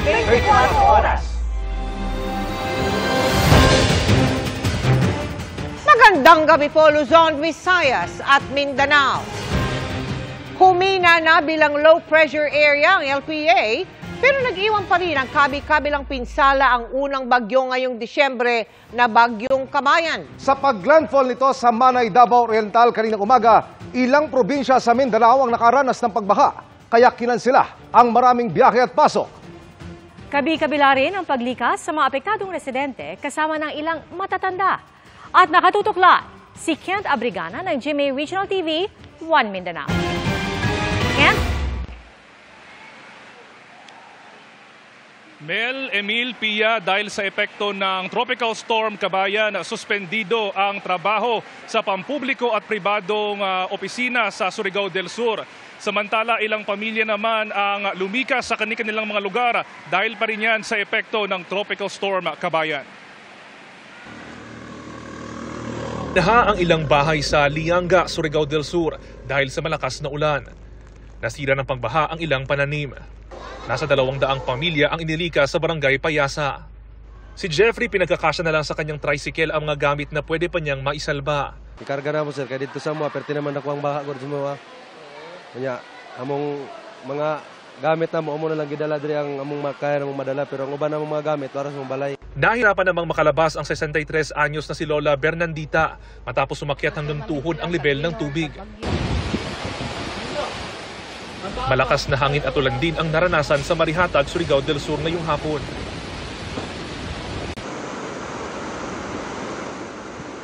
24 oras. Magandang gabi po, Luzon, Visayas at Mindanao. Humina na bilang low pressure area ang LPA, pero nag-iwan pa rin ang kabi-kabilang pinsala ang unang bagyo ngayong Disyembre na Bagyong Kabayan. Sa paglandfall nito sa Manay, Davao Oriental kaninang umaga, ilang probinsya sa Mindanao ang nakaranas ng pagbaha, kaya kinansela ang maraming biyahe at pasok. Kabi-kabila rin ang paglikas sa mga apektadong residente kasama ng ilang matatanda. At nakatutukla si Kent Abrigana ng GMA Regional TV, 1 Mindanao. Kent? Mel, Emil, Pia, dahil sa epekto ng Tropical Storm Kabayan, suspendido ang trabaho sa pampubliko at pribadong opisina sa Surigao del Sur. Samantala, ilang pamilya naman ang lumikas sa kanilang mga lugar dahil pa rin yan sa epekto ng Tropical Storm Kabayan. Naha ang ilang bahay sa Lianga, Surigao del Sur dahil sa malakas na ulan. Nasira ng pagbaha ang ilang pananim. Nasa 200 pamilya ang inilika sa barangay Payasa. Si Jeffrey pinagkakasya na lang sa kanyang tricycle ang mga gamit na pwede pa niyang maisalba. Ikarga na mo sir, kaya dito sa mga perti naman ako ang baha ko sa mga. Kanya, among mga gamit na mo na lang gidala diri ang among makaya namong madala, pero ang uban namong mga gamit para sa mong balay. Nahirapan namang makalabas ang 63 anyos na si Lola Bernandita matapos umakyat hanggang tuhod ang level ng tubig. Malakas na hangin at ulan din ang naranasan sa Marihatag, Surigao del Sur ngayong hapon.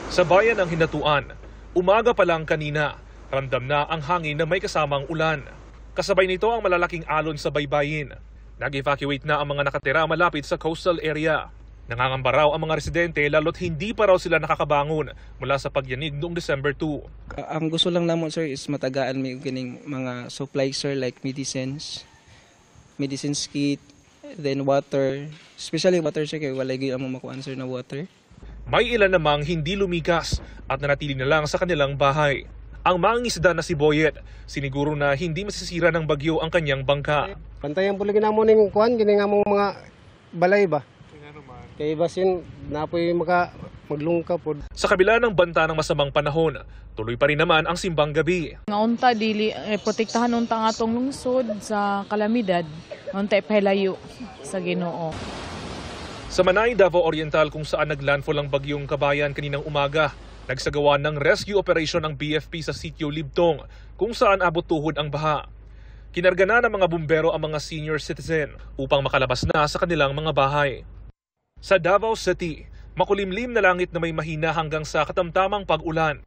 Sa bayan ng Hinatuan, umaga pa lang kanina, ramdam na ang hangin na may kasamang ulan. Kasabay nito ang malalaking alon sa baybayin. Nag-evacuate na ang mga nakatira malapit sa coastal area. Nangangamba raw ang mga residente lalo't hindi pa raw sila nakakabangon mula sa pagyanig noong December 2. Ang gusto lang naman sir is matagaan may kining mga supplies sir like medicines kit, then water, especially water sir kay walay gyud among makuan sir na water. May ilan namang hindi lumikas at nanatili na lang sa kanilang bahay. Ang mangingisda na si Boyet, siniguro na hindi masisira ng bagyo ang kanyang bangka. Pantayan po lagi namo ning kuan kini nga mga balay ba. Kay basin napoy maglungka pod. Sa kabila ng banta ng masamang panahon, tuloy pa rin naman ang simbang gabi. Nga unta dili protektahan unta nga atong lungsod sa kalamidad, unta ipahilayo sa Ginoo. Sa Manay, Davao Oriental kung saan naglandfall ang bagyong Kabayan kaninang umaga, nagsagawa ng rescue operation ang BFP sa sitio Libtong kung saan abot tuhod ang baha. Kinarga na ng mga bumbero ang mga senior citizen upang makalabas na sa kanilang mga bahay. Sa Davao City, makulimlim na langit na may mahina hanggang sa katamtamang pag-ulan.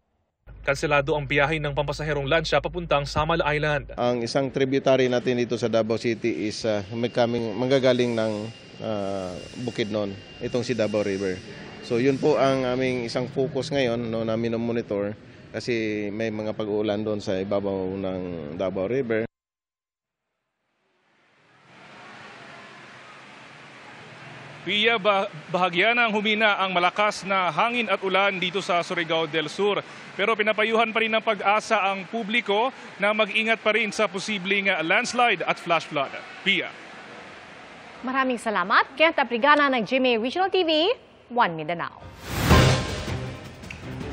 Kanselado ang biyahe ng pampasaherong lansya papuntang Samal Island. Ang isang tributary natin dito sa Davao City is manggagaling ng Bukidnon, itong si Davao River. So yun po ang aming isang focus ngayon na monitor kasi may mga pag-uulan doon sa ibabaw ng Davao River. Pia, bahagya ng humina ang malakas na hangin at ulan dito sa Surigao del Sur. Pero pinapayuhan pa rin ng pag-asa ang publiko na mag-ingat pa rin sa posibleng landslide at flash flood. Pia. Maraming salamat, Kent Abrigana ng GMA Regional TV, 1 Mindanao.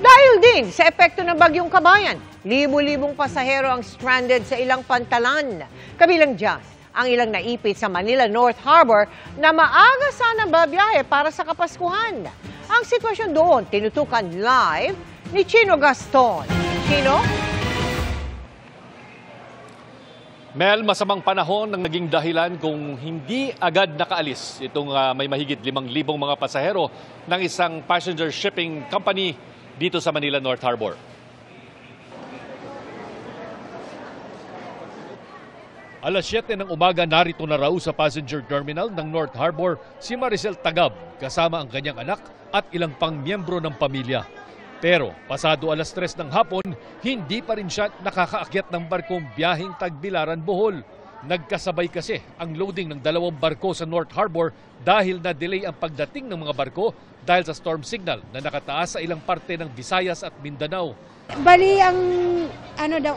Dahil din sa epekto ng Bagyong Kabayan, libu-libong pasahero ang stranded sa ilang pantalan. Kabilang dyan, ang ilang naipit sa Manila North Harbor na maaga sana babiyahe para sa Kapaskuhan. Ang sitwasyon doon tinutukan live ni Chino Gaston. Chino? Mel, masamang panahon ang naging dahilan kung hindi agad nakaalis itong may mahigit 5,000 mga pasahero ng isang passenger shipping company dito sa Manila North Harbor. Alas 7 ng umaga narito na raw sa passenger terminal ng North Harbor si Maricel Tagab kasama ang kanyang anak at ilang pang miyembro ng pamilya. Pero pasado alas 3 ng hapon, hindi pa rin siya nakakaakyat ng barkong biyaheng Tagbilaran, Bohol. Nagkasabay kasi ang loading ng 2 barko sa North Harbor dahil na-delay ang pagdating ng mga barko dahil sa storm signal na nakataas sa ilang parte ng Visayas at Mindanao. Bali, ang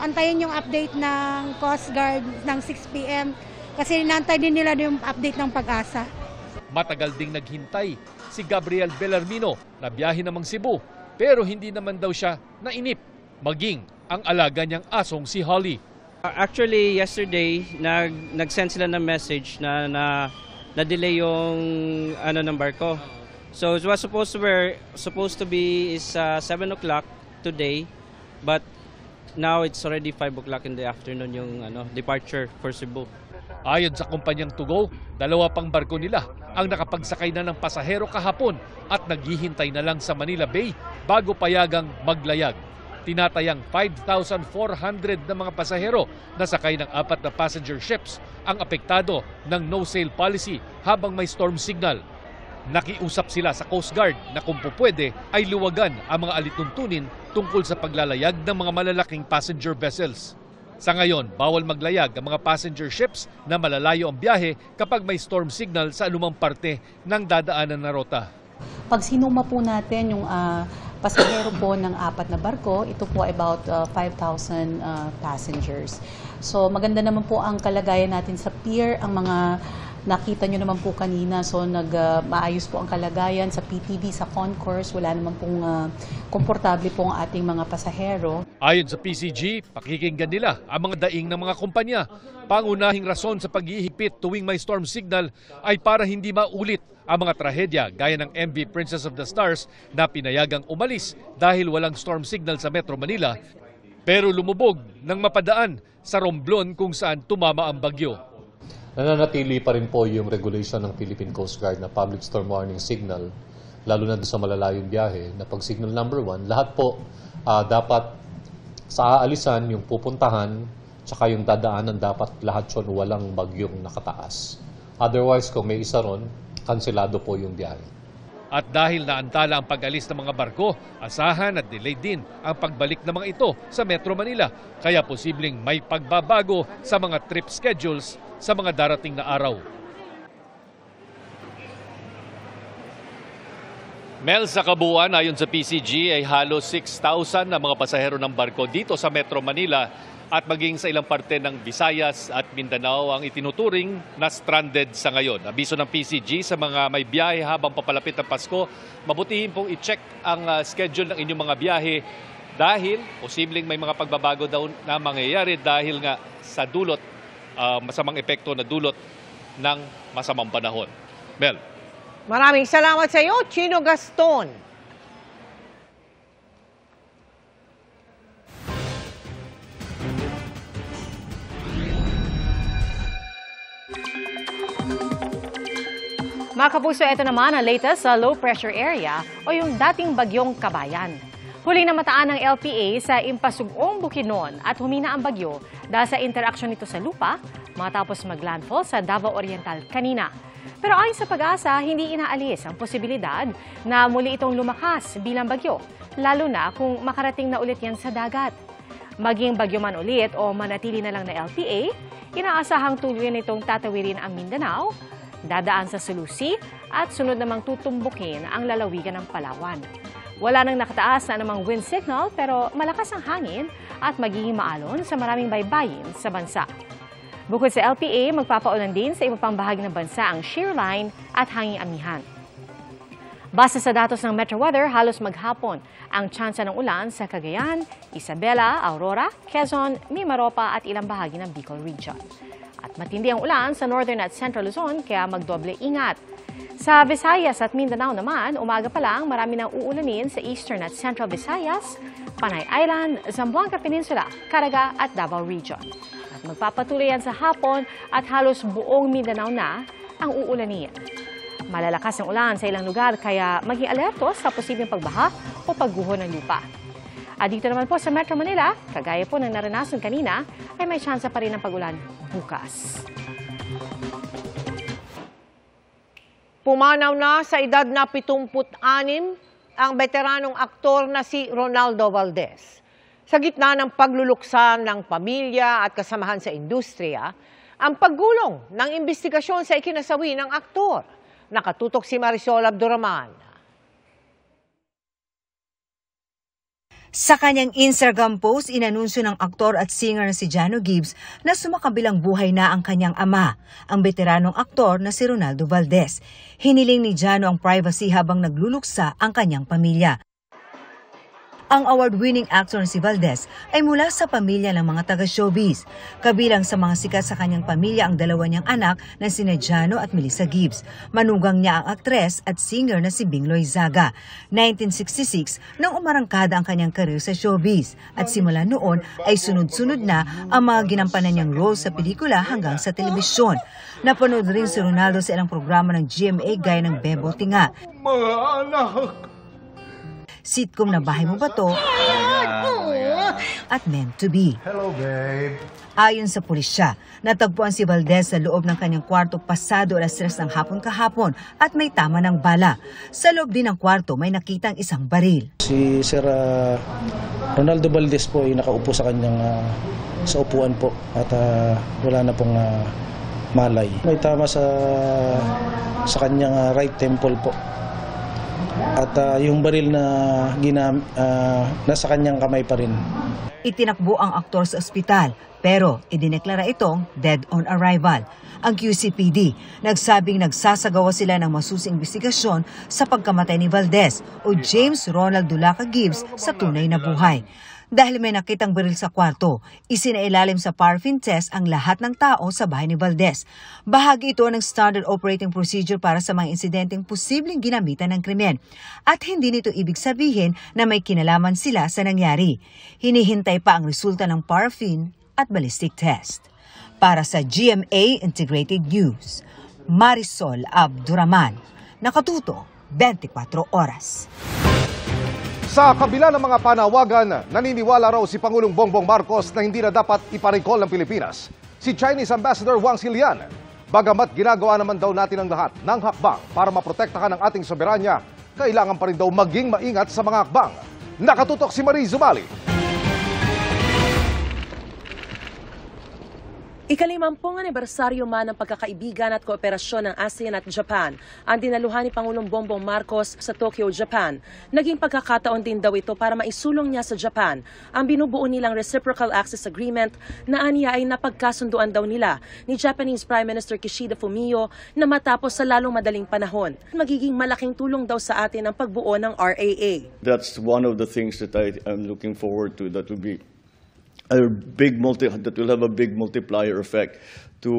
antayin yung update ng Coast Guard ng 6 p.m. Kasi inaantay din nila yung update ng Pag-asa. Matagal ding naghintay si Gabriel Bellarmino na biyahe namang Cebu pero hindi naman daw siya nainip maging ang alaga niyang asong si Holly. Actually, yesterday, nag-send sila ng message na na-delay yung ng barko. So it was supposed to be is 7 o'clock today, but now it's already 5 o'clock in the afternoon yung departure for Cebu. Ayon sa kumpanyang Tugo, 2 pang barko nila ang nakapagsakay na ng pasahero kahapon at naghihintay na lang sa Manila Bay bago payagang maglayag. Tinatayang 5,400 na mga pasahero na sakay ng 4 na passenger ships ang apektado ng no-sail policy habang may storm signal. Nakiusap sila sa Coast Guard na kung pupwede ay luwagan ang mga alituntunin tungkol sa paglalayag ng mga malalaking passenger vessels. Sa ngayon, bawal maglayag ang mga passenger ships na malalayo ang biyahe kapag may storm signal sa anumang parte ng dadaanan na rota. Pag sinuma po natin yung pasahero po ng 4 na barko, ito po about 5,000 passengers. So maganda naman po ang kalagayan natin sa pier, ang mga nakita nyo naman po kanina, so maayos po ang kalagayan sa PTV, sa concourse, wala naman pong komportable po ang ating mga pasahero. Ayon sa PCG, pakikinggan nila ang mga daing ng mga kumpanya. Pangunahing rason sa paghihigpit tuwing may storm signal ay para hindi maulit ang mga trahedya gaya ng MV Princess of the Stars na pinayagang umalis dahil walang storm signal sa Metro Manila pero lumubog nang mapadaan sa Romblon kung saan tumama ang bagyo. Nananatili pa rin po yung regulation ng Philippine Coast Guard na public storm warning signal, lalo na sa malalayong biyahe, na pag signal number 1, lahat po dapat sa aalisan, yung pupuntahan, tsaka yung dadaanan, dapat lahat yun walang bagyong nakataas. Otherwise, kung may isa ron, kanselado po yung biyahe. At dahil naantala ang pag-alis ng mga barko, asahan at delayed din ang pagbalik ng mga ito sa Metro Manila. Kaya posibleng may pagbabago sa mga trip schedules sa mga darating na araw. Mel, sa kabuuan, ayon sa PCG ay halos 6,000 na mga pasahero ng barko dito sa Metro Manila at maging sa ilang parte ng Visayas at Mindanao ang itinuturing na stranded sa ngayon. Abiso ng PCG sa mga may biyahe habang papalapit ang Pasko, mabutihin pong i-check ang schedule ng inyong mga biyahe dahil posibleng may mga pagbabago daw na mangyayari dahil nga sa dulot, masamang epekto na dulot ng masamang panahon. Mel. Maraming salamat sa iyo, Chino Gaston. Mga kapuso, ito naman ang latest sa low pressure area o yung dating bagyong Kabayan. Huling namataan ng LPA sa Impasugong Bukidnon at humina ang bagyo dahil sa interaksyon nito sa lupa matapos maglandfall sa Davao Oriental kanina. Pero ayon sa Pag-asa, hindi inaalis ang posibilidad na muli itong lumakas bilang bagyo, lalo na kung makarating na ulit yan sa dagat. Maging bagyo man ulit o manatili na lang na LPA, inaasahang tuluyan nitong tatawirin ang Mindanao, dadaan sa Sulusi at sunod namang tutumbukin ang lalawigan ng Palawan. Wala nang nakataas na namang wind signal pero malakas ang hangin at magiging maalon sa maraming baybayin sa bansa. Bukod sa LPA, magpapaulan din sa iba pang bahagi ng bansa ang shear line at hanging amihan. Base sa datos ng Metro Weather, halos maghapon ang tsansa ng ulan sa Cagayan, Isabela, Aurora, Quezon, Mimaropa at ilang bahagi ng Bicol Region. At matindi ang ulan sa Northern at Central Luzon kaya magdoble ingat. Sa Visayas at Mindanao naman, umaga pa lang marami nang uulanin sa Eastern at Central Visayas, Panay Island, Zamboanga Peninsula, Caraga at Davao Region. At magpapatuloy yan sa hapon at halos buong Mindanao na ang uulanin. Malalakas ang ulan sa ilang lugar kaya maging alerto sa posibleng pagbaha o pagguho ng lupa. At dito naman po sa Metro Manila, kagaya po ng naranasan kanina, ay may tsansa pa rin ng pag-ulan bukas. Pumanaw na sa edad na 76 ang veteranong aktor na si Ronaldo Valdez. Sa gitna ng pagluluksa ng pamilya at kasamahan sa industriya, ang paggulong ng investigasyon sa ikinasawi ng aktor. Nakatutok si Marisol Abduraman. Sa kanyang Instagram post, inanunsyo ng aktor at singer na si Jano Gibbs na sumakabilang buhay na ang kanyang ama, ang veteranong aktor na si Ronaldo Valdez. Hiniling ni Jano ang privacy habang nagluluksa ang kanyang pamilya. Ang award-winning actor na si Valdez ay mula sa pamilya ng mga taga-showbiz. Kabilang sa mga sikat sa kanyang pamilya ang dalawa niyang anak na sina Jano at Melissa Gibbs. Manugang niya ang aktres at singer na si Bing Loizaga. 1966 nang umarangkada ang kanyang karir sa showbiz. At simula noon ay sunod-sunod na ang mga ginampanan niyang role sa pelikula hanggang sa telebisyon. Napanood rin si Ronaldo sa ilang programa ng GMA gaya ng Bebo Tinga. Mga anak! Sitcom na Bahay Mo Ba To? At Meant to Be. Hello, babe. Ayon sa pulisya, natagpuan si Valdez sa loob ng kanyang kwarto pasado alas 3 ng hapon kahapon at may tama ng bala. Sa loob din ng kwarto may nakitang isang baril. Si Sir Ronaldo Valdez po ay nakaupo sa kanyang sa upuan po at wala na pong malay. May tama sa kanyang right temple po. At yung baril na nasa kanyang kamay pa rin. Itinakbo ang aktor sa ospital pero idineklara itong dead on arrival. Ang QCPD nagsabing nagsasagawa sila ng masusing investigasyon sa pagkamatay ni Valdez o James Ronald Dulaca Gibbs sa tunay na buhay. Dahil may nakitang baril sa kwarto, isinailalim sa paraffin test ang lahat ng tao sa bahay ni Valdez. Bahagi ito ng standard operating procedure para sa mga insidenteng posibleng ginamitan ng krimen. At hindi nito ibig sabihin na may kinalaman sila sa nangyari. Hinihintay pa ang resulta ng paraffin at ballistic test. Para sa GMA Integrated News, Marisol Abduraman, Nakatuto, 24 Oras. Sa kabila ng mga panawagan, naniniwala raw si Pangulong Bongbong Marcos na hindi na dapat ipa-recall ng Pilipinas si Chinese Ambassador Wang Xilian. Bagamat ginagawa naman daw natin ang lahat ng hakbang para maprotektahan ang ating soberanya, kailangan pa rin daw maging maingat sa mga hakbang. Nakatutok si Marie Zumali. Ikalimampung anibersaryo man ng pagkakaibigan at kooperasyon ng ASEAN at Japan ang dinaluhan ni Pangulong Bongbong Marcos sa Tokyo, Japan. Naging pagkakataon din daw ito para maisulong niya sa Japan ang binubuo nilang Reciprocal Access Agreement na aniya ay napagkasunduan daw nila ni Japanese Prime Minister Kishida Fumio na matapos sa lalong madaling panahon. Magiging malaking tulong daw sa atin ang pagbuo ng RAA. That's one of the things that I am looking forward to. That will be that will have a big multiplier effect to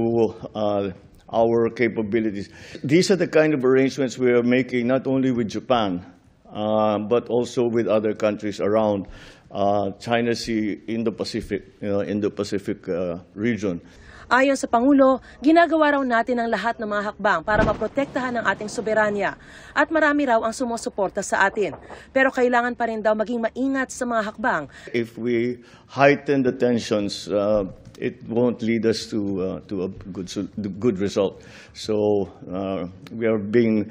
our capabilities. These are the kind of arrangements we are making not only with Japan, but also with other countries around China Sea in the Pacific, region. Ayon sa Pangulo, ginagawa raw natin ang lahat ng mga hakbang para maprotektahan ang ating soberanya at marami raw ang sumusuporta sa atin. Pero kailangan pa rin daw maging maingat sa mga hakbang. If we heighten the tensions, it won't lead us to a good result. So we are being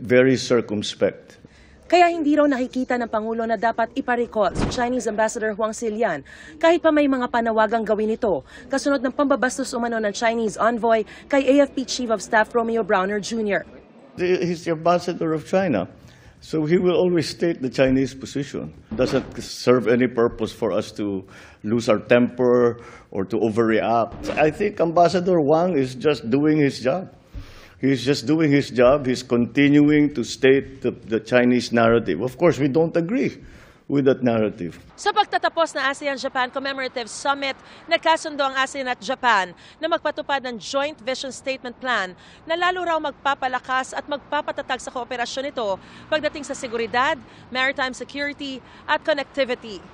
very circumspect. Kaya hindi raw nakikita ng Pangulo na dapat ipa-recall si Chinese Ambassador Wang Xilian kahit pa may mga panawagang gawin ito kasunod ng pambabastos umano ng Chinese envoy kay AFP Chief of Staff Romeo Browner Jr. He's the ambassador of China, so he will always state the Chinese position. It doesn't serve any purpose for us to lose our temper or to overreact. I think Ambassador Wang is just doing his job. He's just doing his job. He's continuing to state the Chinese narrative. Of course, we don't agree with that narrative. Sa pagtatapos na ASEAN-Japan Commemorative Summit, nagkasundo ang ASEAN at Japan na magpatupad ng Joint Vision Statement Plan na lalo raw magpapalakas at magpapatatag sa kooperasyon nito pagdating sa seguridad, maritime security at connectivity.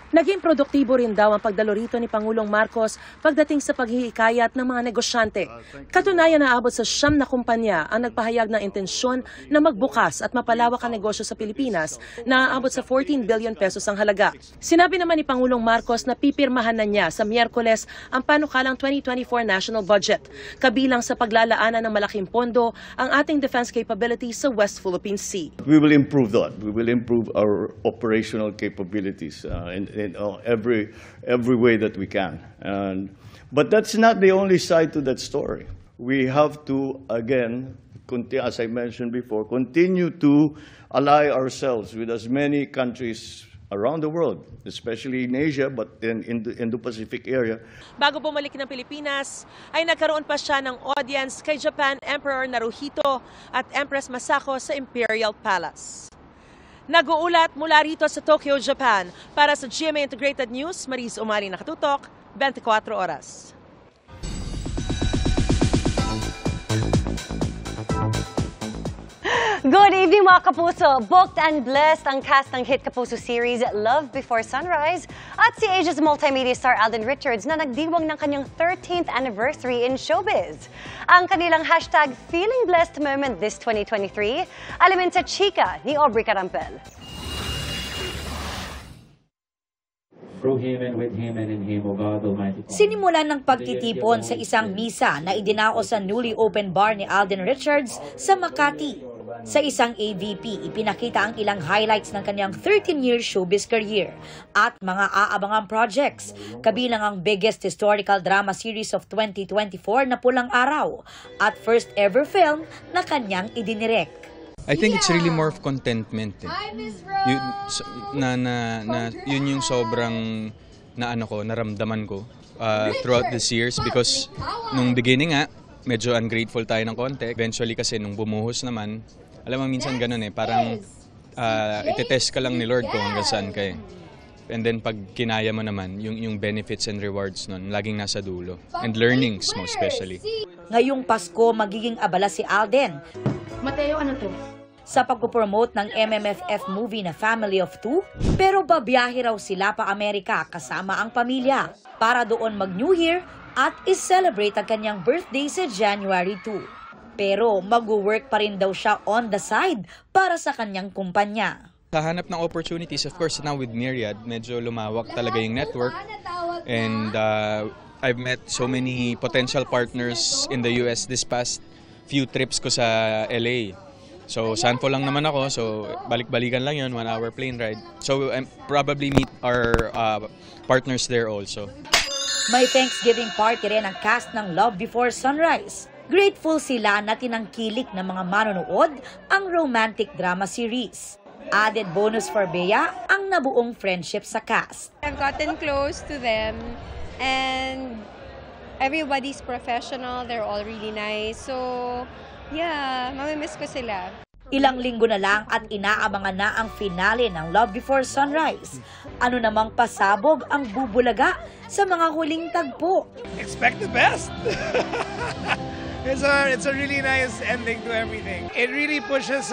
Naging produktibo rin daw ang pagdalo rito ni Pangulong Marcos pagdating sa paghihikayat ng mga negosyante. Katunayan na abot sa 9 na kumpanya ang nagpahayag ng intensyon na magbukas at mapalawak ang negosyo sa Pilipinas na aabot sa 14 billion pesos ang halaga. Sinabi naman ni Pangulong Marcos na pipirmahan na niya sa Miyerkules ang panukalang 2024 national budget, kabilang sa paglalaanan ng malaking pondo ang ating defense capabilities sa West Philippine Sea. We will improve that. We will improve our operational capabilities in every way that we can. But that's not the only side to that story. We have to, again, as I mentioned before, continue to ally ourselves with as many countries around the world, especially in Asia, but in the Indo-Pacific area. Bago bumalik ng Pilipinas, ay nagkaroon pa siya ng audience kay Japan Emperor Naruhito at Empress Masako sa Imperial Palace. Nag-uulat mula rito sa Tokyo, Japan. Para sa GMA Integrated News, Maris Umali nakatutok, 24 oras. Good evening mga kapuso! Booked and blessed ang cast ng hit Kapuso series Love Before Sunrise at si Asia's multimedia star Alden Richards na nagdiwang ng kanyang 13th anniversary in showbiz. Ang kanilang hashtag Feeling Blessed moment this 2023, alamin sa Chika ni Aubrey Carampel. Sinimulan ng pagtitipon sa isang misa na idinao sa newly open bar ni Alden Richards sa Makati. Sa isang AVP, ipinakita ang ilang highlights ng kanyang 13-year showbiz career at mga aabangang projects, kabilang ang biggest historical drama series of 2024 na Pulang Araw at first ever film na kanyang idinirect. I think it's really more of contentment. Yun yung sobrang naramdaman ko throughout this years because nung beginning medyo ungrateful tayo ng konti. Eventually kasi nung bumuhos naman, alam mo minsan ganun parang itetest ka lang ni Lord kung hanggang saan ka And then pag kinaya mo naman, yung benefits and rewards nun, laging nasa dulo. And learnings most especially. Ngayong Pasko, magiging abala si Alden. Mateo, ano to? Sa pagpupromote ng MMFF movie na Family of Two, pero babiyahe raw sila pa Amerika kasama ang pamilya para doon mag-New Year at is-celebrate ang kanyang birthday sa January 2. Pero mag-work pa rin daw siya on the side para sa kanyang kumpanya. Kahanap ng opportunities, of course, now with Myriad, medyo lumawak talaga yung network. And I've met so many potential partners in the US this past few trips ko sa LA. So, Sanfo lang naman ako. So, balik-balikan lang yun, 1 hour plane ride. So, probably meet our partners there also. May Thanksgiving party rin ang cast ng Love Before Sunrise. Grateful sila na tinangkilik ng mga manonood ang romantic drama series. Added bonus for Bea ang nabuong friendship sa cast. I've gotten close to them and everybody's professional. They're all really nice. So, yeah, mamimiss ko sila. Ilang linggo na lang at inaabangan na ang finale ng Love Before Sunrise. Ano namang pasabog ang bubulaga sa mga huling tagpo. Expect the best! It's a really nice ending to everything. It really pushes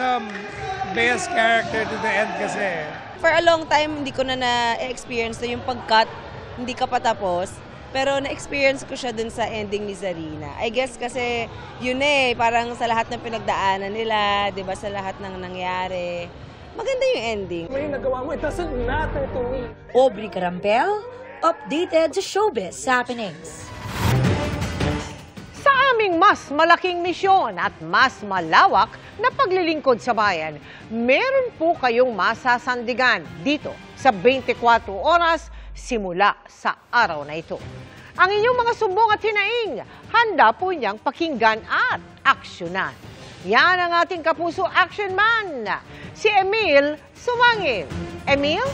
Bea's character to the end kasi. For a long time, hindi ko na-experience na yung pag-cut, hindi ka patapos. Pero na-experience ko siya dun sa ending ni Zarina. I guess kasi yun parang sa lahat ng pinagdaanan nila, di ba, sa lahat ng nangyari. Maganda yung ending. May nagawa mo, it doesn't matter to me. Aubrey Carampel, updated sa showbiz happenings. Sa aming mas malaking misyon at mas malawak na paglilingkod sa bayan, meron po kayong masasandigan dito sa 24 oras simula sa araw na ito. Ang inyong mga sumbong at hinaing, handa po niyang pakinggan at aksyonan. Yan ang ating Kapuso Action Man, si Emil Sumangil. Emil?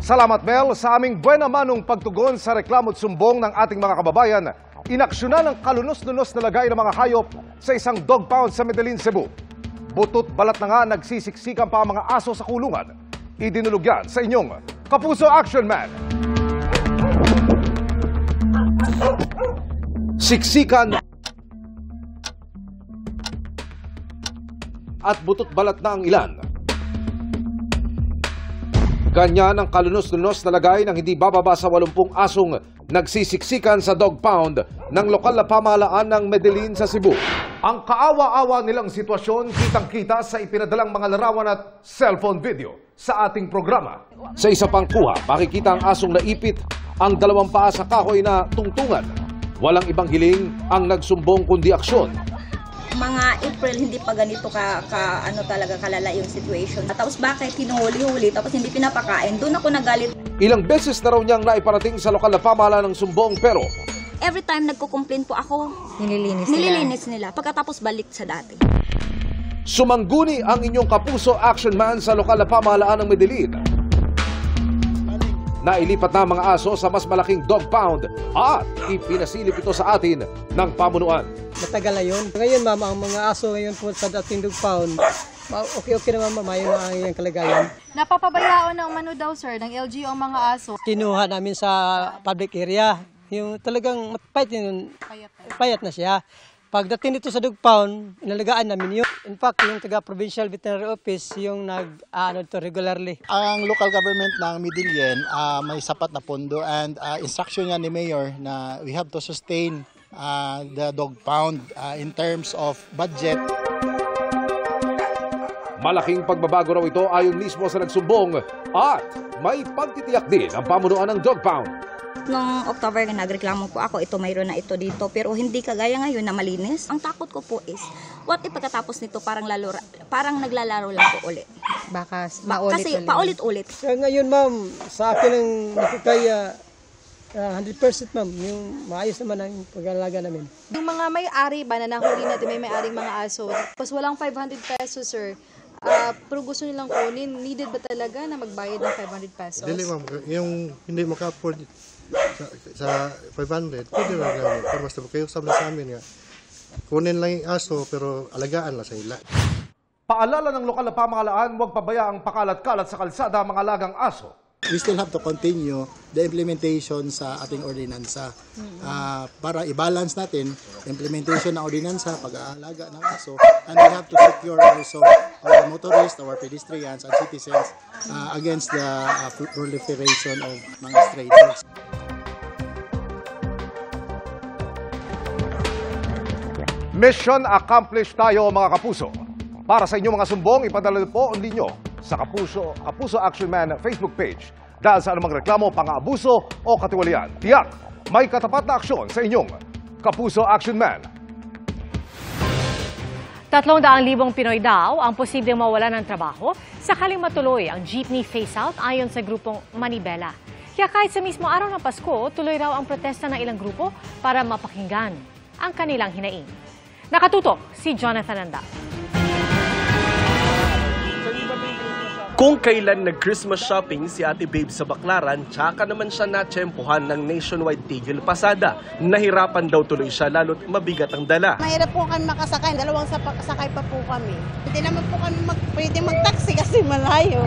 Salamat, Mel. Sa aming buena manong pagtugon sa reklamo at sumbong ng ating mga kababayan, inaksyonan ang kalunos-lunos na lagay ng mga hayop sa isang dog pound sa Medellin, Cebu. Butot balat na nga nagsisiksikan pa ang mga aso sa kulungan. Idinulog yan sa inyong Kapuso Action Man. Siksikan at butot balat na ang ilan. Ganyan ang kalunos-lunos na lagay ng hindi bababa sa 80 asong nagsisiksikan sa dog pound ng lokal na pamahalaan ng Medellin sa Cebu. Ang kaawa-awa nilang sitwasyon kitang-kita sa ipinadalang mga larawan at cellphone video sa ating programa. Sa isa pang kuha, makikita ang asong naipit ang 2 paa sa kahoy na tungtungan. Walang ibang hiling ang nagsumbong kundi aksyon. Mga April, hindi pa ganito talaga kalala yung situation. Tapos bakit hinuhuli-huli, tapos hindi pinapakain, doon ako nagalit. Ilang beses na raw niyang naiparating sa lokal na pamahalaan ng sumbong pero every time nagko-complain po ako, nililinis nila. Pagkatapos balik sa dati. Sumangguni ang inyong kapuso action man sa lokal na pamahalaan ng Medellin. Nailipat na ang mga aso sa mas malaking dog pound at ipinasilip ito sa atin ng pamunuan. Matagal na yun. Ngayon ma'am, ang mga aso ngayon po sa dating dog pound, okay naman ma'am, yun ang iyong kalagayan. Napapabayaan na umano daw sir ng LGU ang mga aso. Kinuha namin sa public area. Yung talagang payat na siya. Pagdating dito sa dog pound, inalagaan namin yun. In fact, yung taga-provincial veterinary office yung regularly. Ang local government ng Medellin may sapat na pondo and instruction niya ni Mayor na we have to sustain the dog pound in terms of budget. Malaking pagbabago raw ito ayon mismo sa nagsumbong at may pagtitiyak din ang pamunuan ng dog pound. Noong October, nagreklamo po ako, ito mayroon na ito dito, pero hindi kagaya ngayon na malinis. Ang takot ko po is, what if pagkatapos nito parang naglalaro lang po ulit? Baka Kasi paulit-ulit. Ngayon ma'am, sa akin ang nakikaya 100% ma'am, yung maayos naman ang pag-alaga namin. Yung mga may-ari ba na nahuli natin, may may-aring mga aso, tapos walang 500 pesos sir, pero gusto nilang kunin, needed ba talaga na magbayad ng 500 pesos? Dili ma'am, yung hindi maka-afford sa 500, pwede na lang. Pero basta kayo sabi sa amin nga, kunin lang yung aso pero alagaan lang sa ila. Paalala ng lokal na pamahalaan, huwag pabaya ang pakalat-kalat sa kalsada ang mga alagang aso. We still have to continue the implementation sa ating ordinansa para i-balance natin implementation ng ordinansa, pag-aalaga ng aso, and we have to secure also our motorists, our pedestrians and citizens against the proliferation of mga stray dogs. Mission accomplished tayo mga kapuso. Para sa inyong mga sumbong, ipadala po ang linyo sa Kapuso Action Man Facebook page. Dahil sa anumang reklamo, pang-aabuso o katiwalian, tiyak may katapat na aksyon sa inyong Kapuso Action Man. 300,000 Pinoy daw ang posibleng mawala ng trabaho sakaling matuloy ang jeepney phase-out ayon sa grupong Manibela. Kaya kahit sa mismo araw ng Pasko, tuloy raw ang protesta ng ilang grupo para mapakinggan ang kanilang hinaing. Nakatutok si Jonathan Anda. Kung kailan nag-Christmas shopping si Ate Babe sa Baclaran, tsaka naman siya natsyempohan ng nationwide tigil pasada. Nahirapan daw tuloy siya lalo't mabigat ang dala. Mahirap po kami makasakay, dalawang sakay pa po kami. Hindi naman po kami pwede mag-taxi kasi malayo.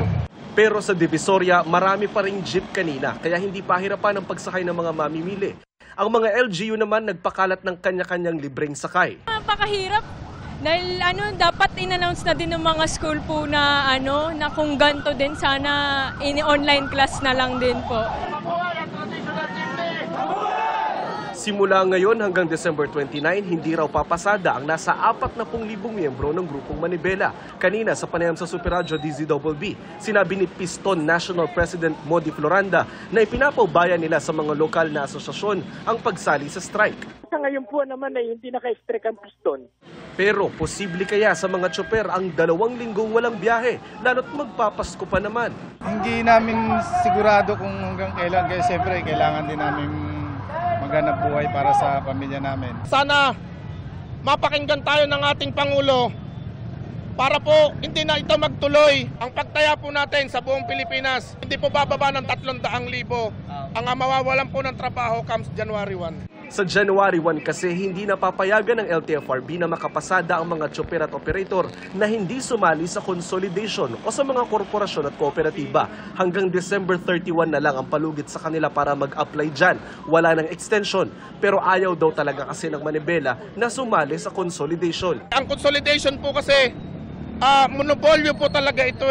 Pero sa Divisoria, marami pa ring jeep kanina, kaya hindi pahirapan ang pagsakay ng mga mamimili. Ang mga LGU naman nagpakalat ng kanya-kanyang libreng sakay. Napakahirap. Dahil dapat in-announce na din ng mga school po na na kung ganito din sana in-online class na lang din po. Simula ngayon hanggang December 29, hindi raw papasada ang nasa 40,000 miyembro ng grupong Manibela. Kanina sa panayam sa Superradyo DZBB, sinabi ni Piston National President Modi Floranda na ipinapaubaya nila sa mga lokal na asosasyon ang pagsali sa strike. Sa ngayon po naman ay hindi naka-strike ang Piston. Pero posible kaya sa mga tsoper ang 2 linggong walang biyahe, lalo't magpapasko pa naman. Hindi namin sigurado kung hanggang kailan, kaya siyempre kailangan din namin maghanap buhay para sa pamilya namin. Sana mapakinggan tayo ng ating Pangulo para po hindi na ito magtuloy. Ang pagtaya po natin sa buong Pilipinas, hindi po bababa ng 300,000. Ang mawawalan po ng trabaho comes January 1. Sa January 1 kasi hindi napapayagan ng LTFRB na makapasada ang mga tsoper at operator na hindi sumali sa consolidation o sa mga korporasyon at kooperatiba. Hanggang December 31 na lang ang palugit sa kanila para mag-apply dyan. Wala ng extension. Pero ayaw daw talaga kasi ng Manibela na sumali sa consolidation. Ang consolidation po kasi monopolyo po talaga ito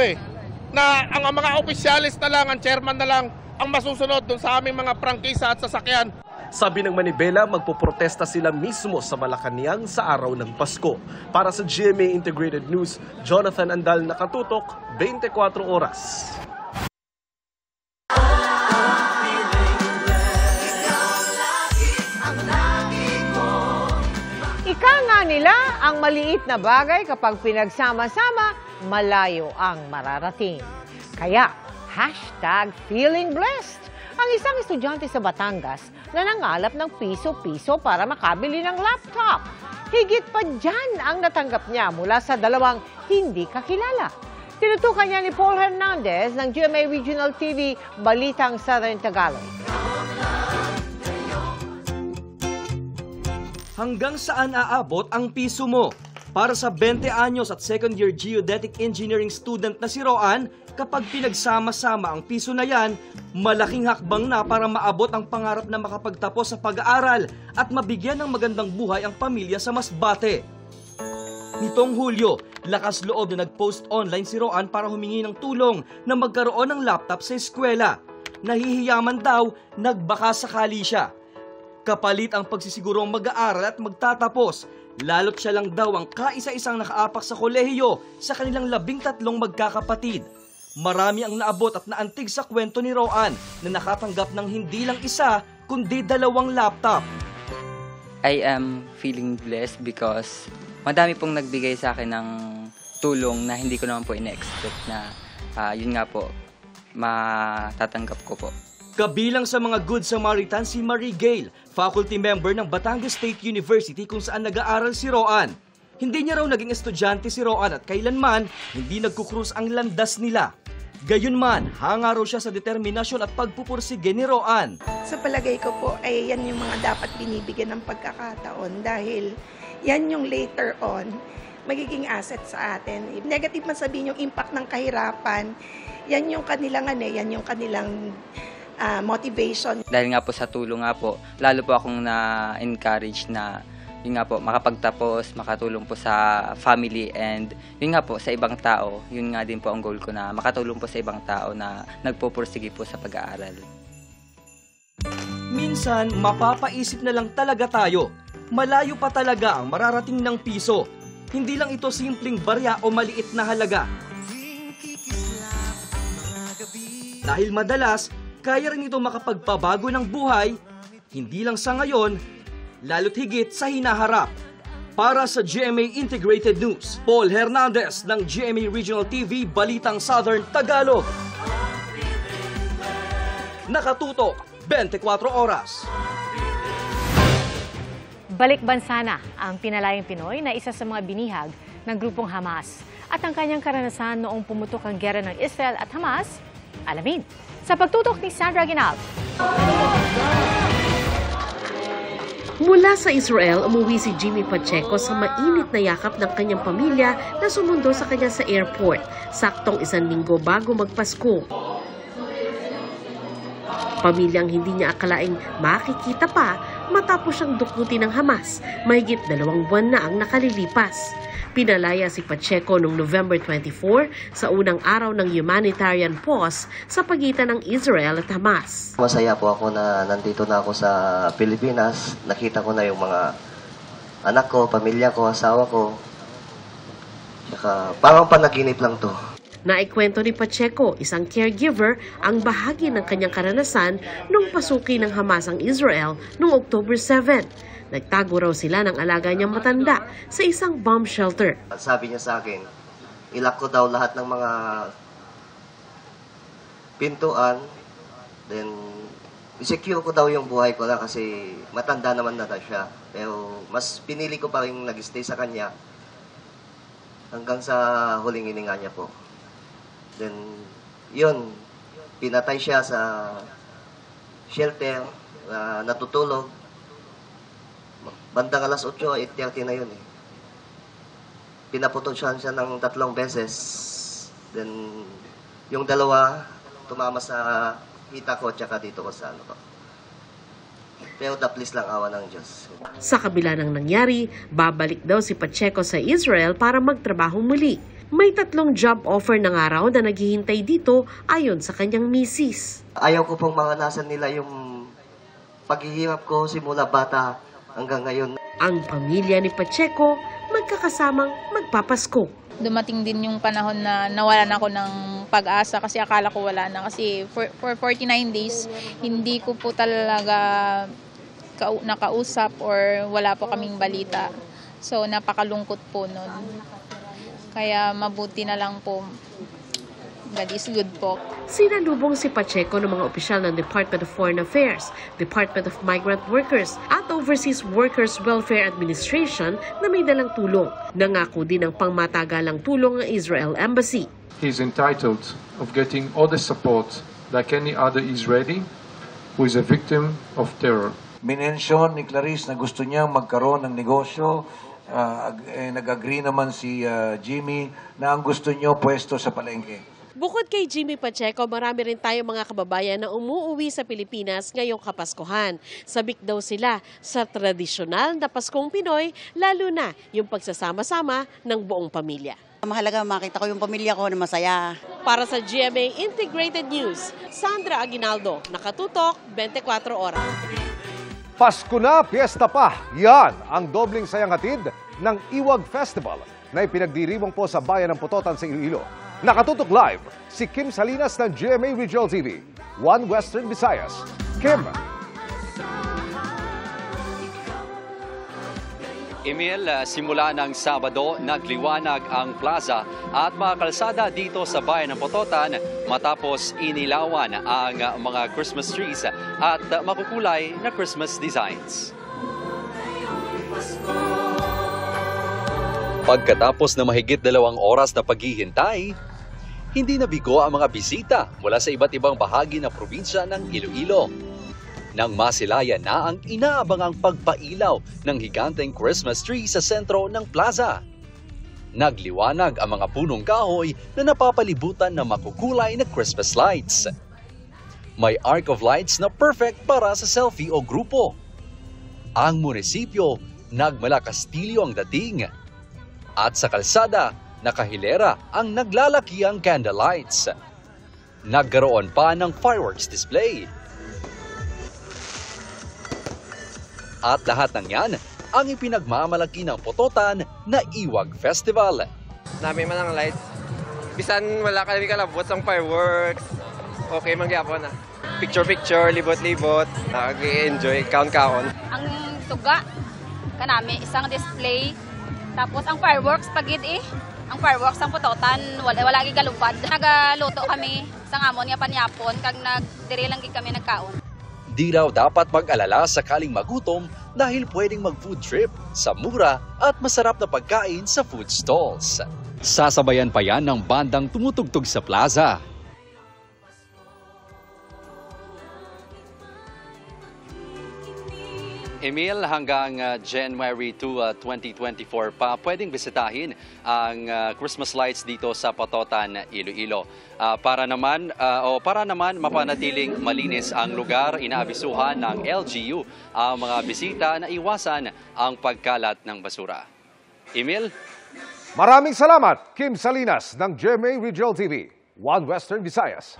na ang mga opisyalis na lang, ang chairman na lang ang masusunod dun sa aming mga prangkisa at sasakyan. Sabi ng Manibela, magpoprotesta sila mismo sa Malacanang sa araw ng Pasko. Para sa GMA Integrated News, Jonathan Andal, nakatutok, 24 oras. Ika nga nila, ang maliit na bagay kapag pinagsama-sama, malayo ang mararating. Kaya, #feelingblessed. Ang isang estudyante sa Batangas na nangalap ng piso-piso para makabili ng laptop. Higit pa dyan ang natanggap niya mula sa dalawang hindi kakilala. Tinutukan niya ni Paul Hernandez ng GMA Regional TV, Balitang Southern Tagalog. Hanggang saan aabot ang piso mo? Para sa 20 anyos at second-year geodetic engineering student na si Roan, kapag pinagsama-sama ang piso na yan, malaking hakbang na para maabot ang pangarap na makapagtapos sa pag-aaral at mabigyan ng magandang buhay ang pamilya sa Masbate. Nitong Hulyo, lakas loob na nag-post online si Roan para humingi ng tulong na magkaroon ng laptop sa eskwela. Nahihiyaman daw, nagbaka sakali siya. Kapalit ang pagsisigurong mag-aaral at magtatapos, lalo't siya lang daw ang kaisa-isang nakaapak sa kolehiyo sa kanilang 13 magkakapatid. Marami ang naabot at naantig sa kwento ni Roan na nakatanggap ng hindi lang isa, kundi 2 laptop. I am feeling blessed because madami pong nagbigay sa akin ng tulong na hindi ko naman po ina-expect na yun nga po, matatanggap ko po. Kabilang sa mga Good Samaritan si Marie Gail, faculty member ng Batangas State University kung saan nag-aaral si Roan. Hindi niya raw naging estudyante si Roan at kailanman hindi nagkukrus ang landas nila. Gayunman, hanga raw siya sa determinasyon at pagpupursige ni Roan. Sa palagay ko po ay yan yung mga dapat binibigyan ng pagkakataon dahil yan yung later on magiging asset sa atin. Negative man sabihin yung impact ng kahirapan, yan yung kanilang yan yung kanilang motivation. Dahil nga po sa tulong nga po, lalo po akong na-encourage na yun nga po, makapagtapos, makatulong po sa family and yun nga po, sa ibang tao. Yun nga din po ang goal ko na makatulong po sa ibang tao na nagpupursige po sa pag-aaral. Minsan, mapapaisip na lang talaga tayo. Malayo pa talaga ang mararating ng piso. Hindi lang ito simpleng barya o maliit na halaga. Dahil madalas, kaya rin ito makapagpabago ng buhay, hindi lang sa ngayon, lalo't higit sa hinaharap. Para sa GMA Integrated News, Paul Hernandez ng GMA Regional TV, Balitang Southern Tagalog. Nakatutok, 24 oras. Balik bansa na ang pinalayang Pinoy na isa sa mga binihag ng grupong Hamas at ang kanyang karanasan noong pumutok ang gera ng Israel at Hamas. Alamin sa pagtutok ni Sandra Ginal. Mula sa Israel, umuwi si Jimmy Pacheco sa mainit na yakap ng kanyang pamilya na sumundo sa kanya sa airport, saktong 1 linggo bago magpasko. Pamilyang hindi niya akalaing makikita pa matapos siyang dukutin ng Hamas, mahigit 2 buwan na ang nakalilipas. Pinalaya si Pacheco noong November 24 sa unang araw ng humanitarian pause sa pagitan ng Israel at Hamas. Masaya po ako na nandito na ako sa Pilipinas. Nakita ko na yung mga anak ko, pamilya ko, asawa ko. Saka parang panaginip lang to. Naikwento ni Pacheco, isang caregiver, ang bahagi ng kanyang karanasan nung pasuki ng Hamas ang Israel noong October 7. Nagtago raw sila ng alaga niyang matanda sa isang bomb shelter. Sabi niya sa akin, ilak ko daw lahat ng mga pintuan, then isecure ko daw yung buhay ko lang kasi matanda naman na siya. Pero mas pinili ko pa rin nag-stay sa kanya hanggang sa huling hininga niya po. Then, yun, pinatay siya sa shelter, natutulog. Bandang alas 8, 8:30 na yun eh. Pinaputol siya ng 3 beses. Then, yung 2, tumama sa hita ko, tsaka dito ko sa ano ko. Pero please lang, awa ng Diyos. Sa kabila ng nangyari, babalik daw si Pacheco sa Israel para magtrabaho muli. May 3 job offer ng araw na naghihintay dito ayon sa kanyang misis. Ayaw ko pong maranasan nila yung paghihirap ko simula bata hanggang ngayon. Ang pamilya ni Pacheco magkakasamang magpapasko. Dumating din yung panahon na nawalan ako ng pag-asa kasi akala ko wala na. Kasi for 49 days, hindi ko po talaga nakausap or wala po kaming balita. So napakalungkot po nun. Kaya mabuti na lang po God is good po. Sinalubong si Pacheco ng mga opisyal ng Department of Foreign Affairs, Department of Migrant Workers at Overseas Workers Welfare Administration na may dalang tulong. Nangako din ng pangmatagalang tulong ng Israel Embassy. He is entitled of getting all the support like any other Israeli who is a victim of terror. Minensyon ni Clarice na gusto niyang magkaroon ng negosyo. Nag-agree naman si Jimmy na ang gusto niyo pwesto sa palengke. Bukod kay Jimmy Pacheco, marami rin tayong mga kababayan na umuuwi sa Pilipinas ngayong Kapaskuhan. Sabik daw sila sa tradisyonal na Paskong Pinoy, lalo na yung pagsasama-sama ng buong pamilya. Mahalaga makita ko yung pamilya ko na masaya. Para sa GMA Integrated News, Sandra Aguinaldo, nakatutok 24 oras. Pasko na, piyesta pa. Yan ang dobling sayang hatid ng Iwag Festival na ipinagdiriwang po sa bayan ng Pototan sa Iloilo. Nakatutok live si Kim Salinas ng GMA Regional TV, One Western Visayas. Kim. Emil, simula ng Sabado, nagliwanag ang plaza at mga kalsada dito sa bayan ng Pototan matapos inilawan ang mga Christmas trees at makukulay na Christmas designs. Pagkatapos na mahigit 2 oras na paghihintay, hindi nabigo ang mga bisita mula sa iba't ibang bahagi ng probinsya ng Iloilo. Nang masilayan na ang inaabangang pagpailaw ng higanteng Christmas tree sa sentro ng plaza. Nagliwanag ang mga punong kahoy na napapalibutan ng makukulay na Christmas lights. May arc of lights na perfect para sa selfie o grupo. Ang munisipyo, nagmala-kastilyo ang dating. At sa kalsada, nakahilera ang naglalakiang candlelights. Nagkaroon pa ng fireworks display. At lahat ng yan ang ipinagmamalaki ng Pototan na Iwag Festival. Dami man ang lights. Bisan wala kami kalabot ang fireworks. Okay mangyapon na. Picture-picture, libot-libot. Nag-enjoy, count-count. Ang tuga, kanami, isang display. Tapos ang fireworks, pagid ang fireworks ang Pototan, wala gigalupad. Nagaluto kami sa ngamon nga panyapon, kag nagdiri lang gid kami nagkaon. Di raw dapat mag-alala sakaling magutom dahil pwedeng mag-food trip sa mura at masarap na pagkain sa food stalls. Sasabayan pa yan ng bandang tumutugtog sa plaza. Emil, hanggang January 2, 2024 pa pwedeng bisitahin ang Christmas lights dito sa Pototan, Iloilo. Para naman mapanatiling malinis ang lugar, inaabisuhan ng LGU ang mga bisita na iwasan ang pagkalat ng basura. Emil? Maraming salamat, Kim Salinas ng GMA Regional TV, One Western Visayas.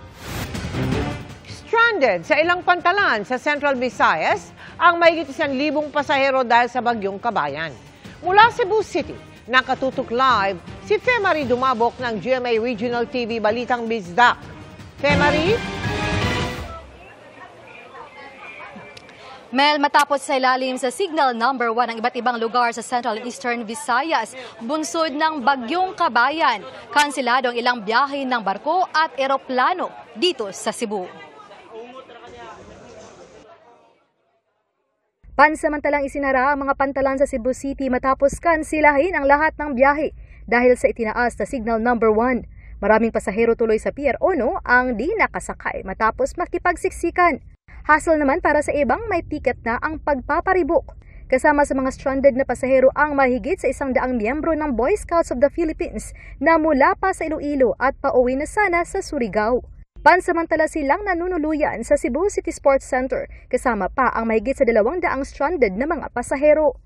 Stranded sa ilang pantalan sa Central Visayas ang mahigit 1,000 pasahero dahil sa bagyong Kabayan. Mula Cebu City, nakatutok live si Femari Dumabok ng GMA Regional TV Balitang Bizdak. Femari? Mel, matapos sa ilalim sa signal number 1 ang iba't ibang lugar sa Central and Eastern Visayas, bunsod ng bagyong Kabayan, kanselado ang ilang biyahe ng barko at eroplano dito sa Cebu. Pansamantalang isinara ang mga pantalan sa Cebu City matapos kansilahin ang lahat ng biyahe dahil sa itinaas na signal number 1. Maraming pasahero tuloy sa Pier 1 ang di nakasakay matapos makipagsiksikan. Hassle naman para sa ibang may tiket na ang pagpaparibok. Kasama sa mga stranded na pasahero ang mahigit sa 100 miyembro ng Boy Scouts of the Philippines na mula pa sa Iloilo at pauwi na sana sa Surigao. Pansamantala silang nanunuluyan sa Cebu City Sports Center, kasama pa ang mahigit sa 200 stranded na mga pasahero.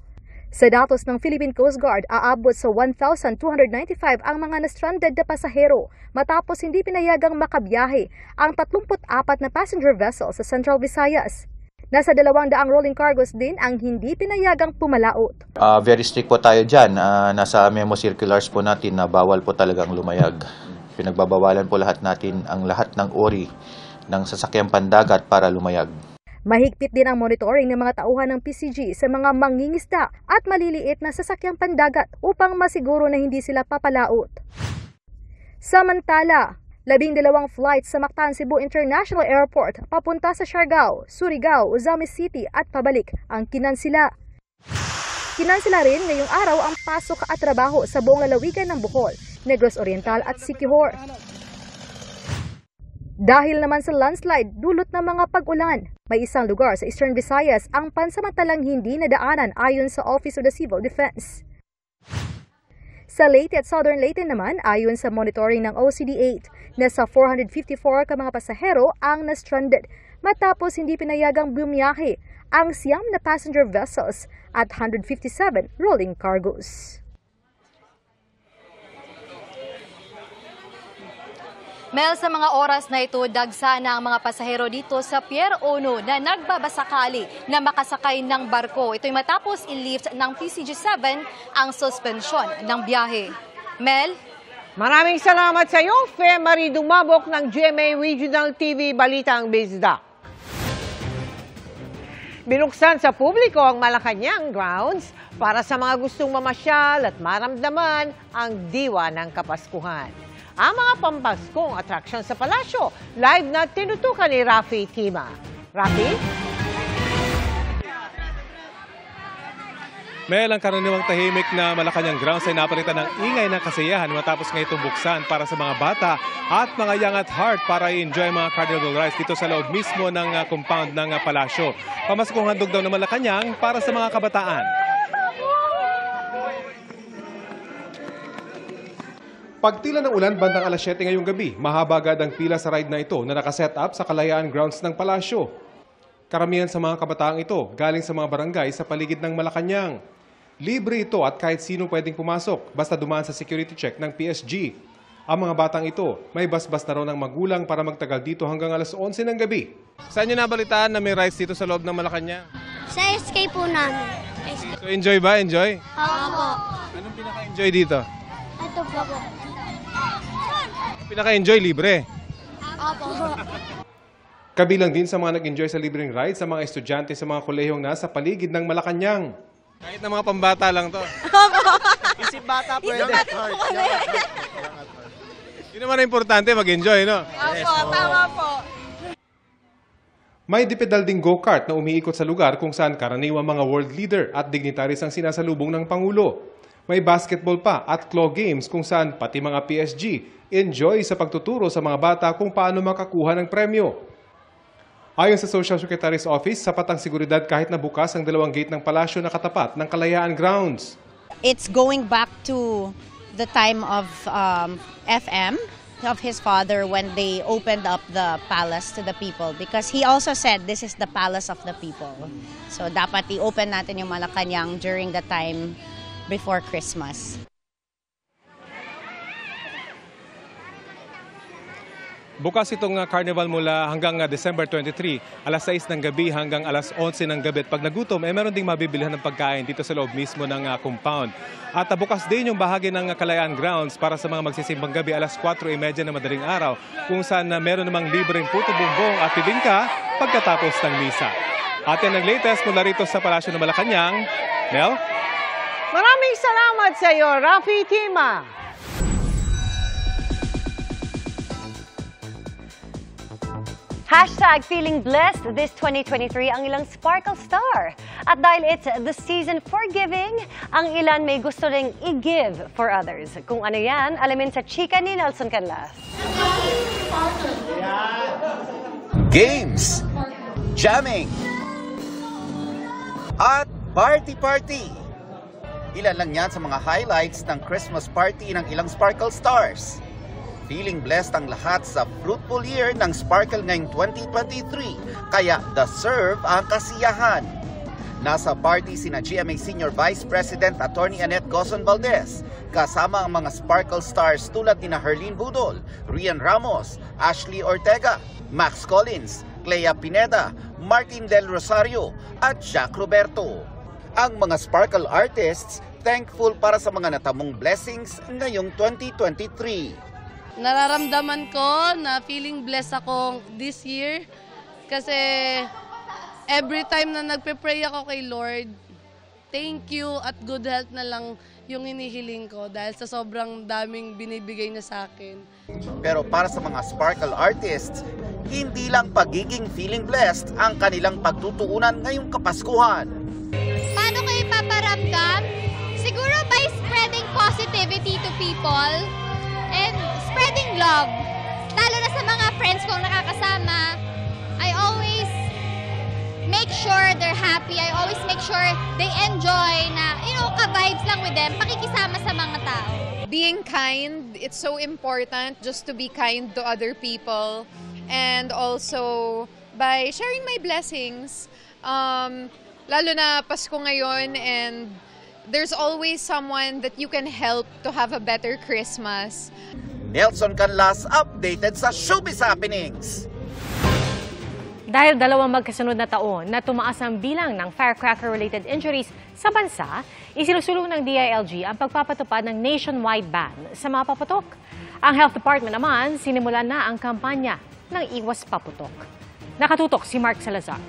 Sa datos ng Philippine Coast Guard, aabot sa 1,295 ang mga na-stranded na pasahero matapos hindi pinayagang makabiyahe ang 34 na passenger vessel sa Central Visayas. Nasa 200 rolling cargos din ang hindi pinayagang pumalaot. Very strict po tayo dyan. Nasa memo circulars po natin na bawal po talagang lumayag. Pinagbabawalan po lahat natin ang lahat ng uri ng sasakyang pandagat para lumayag. Mahigpit din ang monitoring ng mga tauhan ng PCG sa mga mangingisda at maliliit na sasakyang pandagat upang masiguro na hindi sila papalaot. Samantala, 12 flights sa Mactan Cebu International Airport papunta sa Siargao, Surigao, Ozamis City at pabalik ang kinansila. Kinansila rin ngayong araw ang pasok at trabaho sa buong lalawigan ng Bohol, Negros Oriental at Siquijor. Dahil naman sa landslide dulot ng mga pag-ulan, may isang lugar sa Eastern Visayas ang pansamantalang hindi nadaanan ayon sa Office of the Civil Defense. Sa Leyte at Southern Leyte naman, ayon sa monitoring ng OCD8, nasa 454 ka mga pasahero ang na-stranded matapos hindi pinayagang bumiyahe ang 9 na passenger vessels at 157 rolling cargos. Mel, sa mga oras na ito, dagsa na ang mga pasahero dito sa Pier 1 na nagbabasakali na makasakay ng barko. Ito'y matapos i-lift ng PCG7 ang suspensyon ng biyahe. Mel? Maraming salamat sa iyo, Fe Marie Dumabok ng GMA Regional TV Balitang Bisdak. Binuksan sa publiko ang Malacanang grounds para sa mga gustong mamasyal at maramdaman ang diwa ng Kapaskuhan. Ang mga pampaskong atraksyon sa palasyo, live na tinutukan ni Rafi Tima. Rafi? Mel, ang karaniwang tahimik na Malacanang grounds ay napalitan ng ingay ng kasiyahan matapos nga itong buksan para sa mga bata at mga young at heart para i-enjoy mga carnival rides dito sa loob mismo ng compound ng palasyo. Pamaskong handog daw ng Malacanang para sa mga kabataan. Pagtila ng ulan bandang alas 7 ngayong gabi, mahaba agad ang pila sa ride na ito na nakaset up sa Kalayaan grounds ng palasyo. Karamihan sa mga kabataang ito galing sa mga barangay sa paligid ng Malacanang. Libre ito at kahit sino pwedeng pumasok basta dumaan sa security check ng PSG. Ang mga batang ito may basbas na raw ng magulang para magtagal dito hanggang alas 11 ng gabi. Saan nyo nabalitaan na may rides dito sa loob ng Malacanang? Sa SK po namin. So enjoy ba? Enjoy? Opo. Anong pinaka-enjoy dito? Ito po po. Pinaka-enjoy libre. Opo. Kabilang din sa mga nag-enjoy sa libreng ride sa mga estudyante sa mga kolehiyong nasa paligid ng Malacanang. Kahit na mga pambata lang to. Isip bata pwede. Yun naman ang importante, mag-enjoy, no? Opo, tama po. May dipedal ding go-kart na umiikot sa lugar kung saan karaniwang mga world leader at dignitaries ang sinasalubong ng Pangulo. May basketball pa at claw games kung saan pati mga PSG enjoy sa pagtuturo sa mga bata kung paano makakuha ng premyo. Ayon sa Social Secretary's Office, sapat ang seguridad kahit na bukas ang dalawang gate ng palasyo na katapat ng Kalayaan grounds. It's going back to the time of FM, of his father, when they opened up the palace to the people, because he also said this is the palace of the people. So dapat i-open natin yung Malacanang during the time before Christmas. Bukas itong carnival mula hanggang December 23, alas 6 ng gabi hanggang alas 11 ng gabi. At pag nagutom, meron ding mabibilihan ng pagkain dito sa loob mismo ng compound. At bukas din yung bahagi ng Kalayaan grounds para sa mga magsisimbang gabi alas 4:30 na madaling araw, kung saan meron namang libreng puto bumbong at bibingka pagkatapos ng misa. At yan ang latest mula rito sa Palasyo ng Malacanang. Mel? Maraming salamat sa iyo, Rafi Tima. Hashtag feeling blessed this 2023 ang ilang sparkle star. At dahil it's the season for giving, ang ilan may gusto ring i-give for others. Kung ano yan, alamin sa chika ni Nelson Canlas. Games, jamming, at party-party. Ilan lang yan sa mga highlights ng Christmas party ng ilang sparkle stars. Feeling blessed ang lahat sa fruitful year ng Sparkle ngayong 2023, kaya deserve ang kasiyahan. Nasa party sina GMA Senior Vice President Attorney Annette Gozon Valdez, kasama ang mga Sparkle stars tulad ni Herlene Budol, Rian Ramos, Ashley Ortega, Max Collins, Clea Pineda, Martin Del Rosario, at Jack Roberto. Ang mga Sparkle artists thankful para sa mga natamong blessings ngayong 2023. Nararamdaman ko na feeling blessed ako this year kasi every time na nagpe-pray ako kay Lord, thank you at good health na lang yung hinihiling ko dahil sa sobrang daming binibigay niya sa akin. Pero para sa mga sparkle artists, hindi lang pagiging feeling blessed ang kanilang pagtutuunan ngayong Kapaskuhan. Paano ko ipaparamdam? Siguro by spreading positivity to people and spreading love. Lalo na sa mga friends kong nakakasama, I always make sure they're happy. I always make sure they enjoy na, ka-vibes lang with them, pakikisama sa mga tao. Being kind, it's so important just to be kind to other people. And also, by sharing my blessings, lalo na Pasko ngayon, and there's always someone that you can help to have a better Christmas. Nelson Canlas updated sa Showbiz Happenings. Dahil dalawang magkasunod na taon na tumaas ang bilang ng firecracker-related injuries sa bansa, isinusulong ng DILG ang pagpapatupad ng nationwide ban sa mga paputok. Ang Health Department naman, sinimulan na ang kampanya ng Iwas Paputok. Nakatutok si Mark Salazar.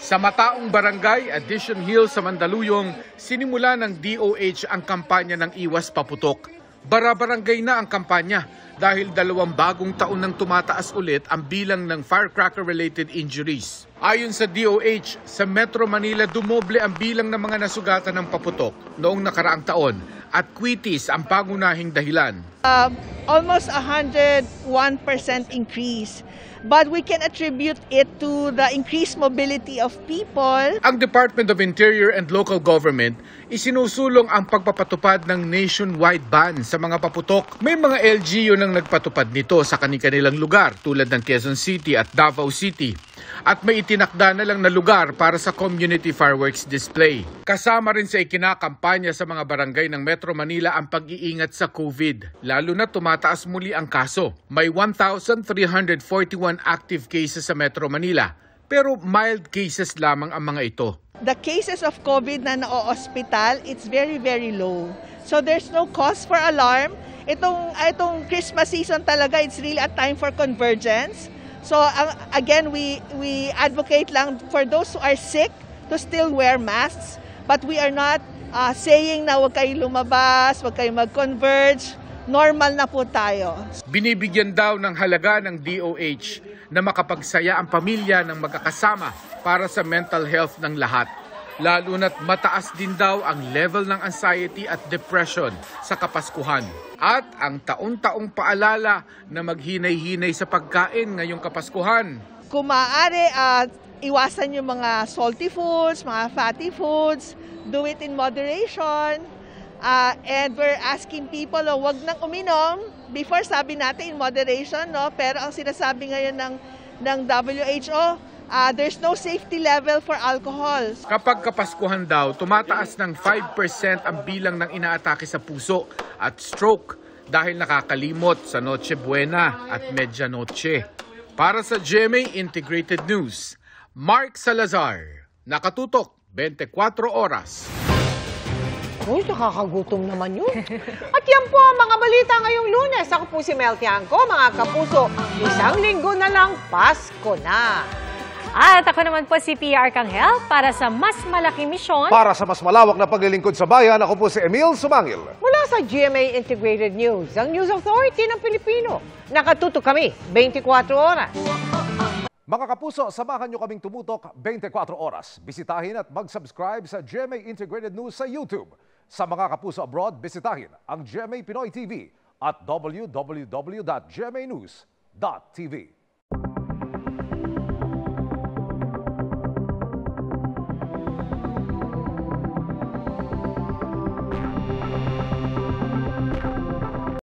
Sa Mataong Barangay, Addition Hill sa Mandaluyong, sinimula ng DOH ang kampanya ng Iwas Paputok. Bara-barangay na ang kampanya dahil 2 bagong taon nang tumataas ulit ang bilang ng firecracker-related injuries. Ayon sa DOH, sa Metro Manila dumoble ang bilang ng mga nasugatan ng paputok noong nakaraang taon at quitis ang pangunahing dahilan. Almost 101% increase. But we can attribute it to the increased mobility of people. Ang Department of Interior and Local Government isinusulong ang pagpapatupad ng nationwide ban sa mga paputok. May mga LGU nang nagpatupad nito sa kanilang lugar tulad ng Quezon City at Davao City. At may itinakda na lang na lugar para sa community fireworks display. Kasama rin sa ikinakampanya sa mga barangay ng Metro Manila ang pag-iingat sa COVID. Lalo na tumataas muli ang kaso. May 1,341 active cases sa Metro Manila, pero mild cases lamang ang mga ito. The cases of COVID na na-hospital, it's very, very low. So there's no cause for alarm. Itong Christmas season talaga, it's really a time for convergence. So again, we advocate lang for those who are sick to still wear masks, but we are not saying na huwag kayo lumabas, huwag kayo mag-converge. Normal na po tayo. Binibigyan daw ng halaga ng DOH na makapagsaya ang pamilya ng magkakasama para sa mental health ng lahat. Lalo na't mataas din daw ang level ng anxiety at depression sa Kapaskuhan. At ang taon-taong paalala na maghinay-hinay sa pagkain ngayong Kapaskuhan. Kung maaari, iwasan yung mga salty foods, mga fatty foods, do it in moderation. And we're asking people, wag nang uminom. Before sabi natin in moderation, no? Pero ang sinasabi ngayon ng WHO, there's no safety level for alcohol. Kapag Kapaskuhan daw, tumataas ng 5% ang bilang ng inaatake sa puso at stroke dahil nakakalimot sa Noche Buena at Medianoche. Para sa GMA Integrated News, Mark Salazar, nakatutok 24 oras. Uy, nakakagutom naman yun. At yan po ang mga balita ngayong Lunes. Ako po si Mel Tiangco, mga kapuso. 1 linggo na lang, Pasko na. At ako naman po si Pia Arcangel para sa mas malaking misyon. Para sa mas malawak na paglilingkod sa bayan, ako po si Emil Sumangil. Mula sa GMA Integrated News, ang News Authority ng Pilipino. Nakatutok kami 24 oras. Mga kapuso, samahan nyo kaming tumutok 24 oras. Bisitahin at mag-subscribe sa GMA Integrated News sa YouTube. Sa mga kapuso abroad, bisitahin ang GMA Pinoy TV at www.gmanews.tv.